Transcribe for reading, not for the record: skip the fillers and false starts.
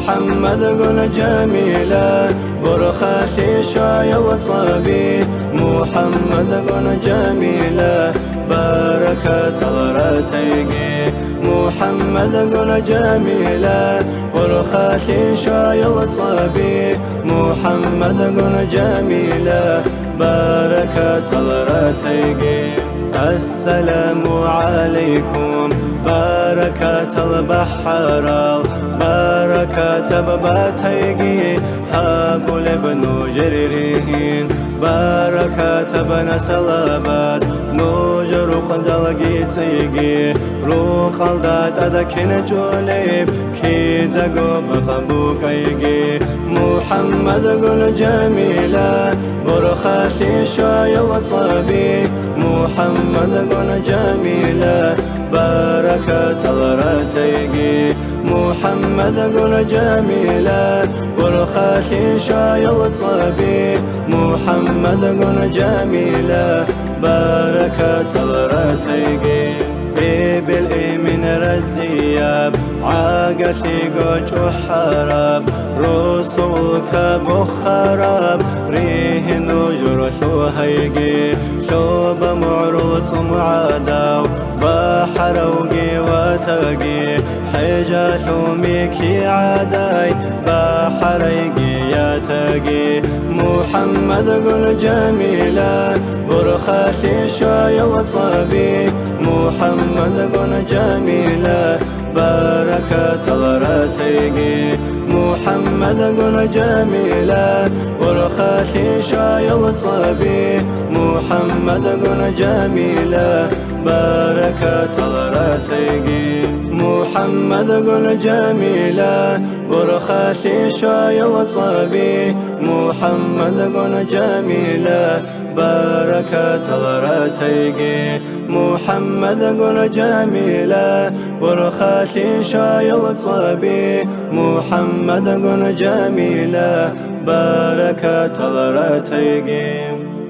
محمد قول جميلة برخاسي شايل صبي محمد قول جميلة بركة الرتيقي محمد قول جميلة برخاسي شايل صبي محمد قول جميلة بركة الرتيقي السلام عليكم بركة البحر بركة بباتيقي هابو لبنو جريرين بركة بن سلابات نوجر قنزل قيتيقي روح الدات أدكين جوليب كيدقو بقبوكيقي محمد قول جميلة برخاسي شايل صبي محمد قول جميلة بركة الرتيقي محمد قول جميلة برخاسي شايل صبي محمد قول جميلة بركة الرتيقي بالإيمن رزياب عاقسي قوش حراب رسولك بخراب ريه نجر شوهيقي شوب معروض معاداو بحر وقواتقي حجا شوميكي عاداي بحريقي ياتقي محمد قول جميلة برخاسي شايل صبي محمد قول جميلة بركة الرتيقي محمد قول جميلة برخاسي شايل صبي محمد قول جميلة بركة الرتيقي محمد قول جميلة برخاسي شايل صبي محمد قول جميلة بركة الرتيقي محمد قول جميلة برخاسي شايل صبي محمد قول جميلة بركة الرتيقي.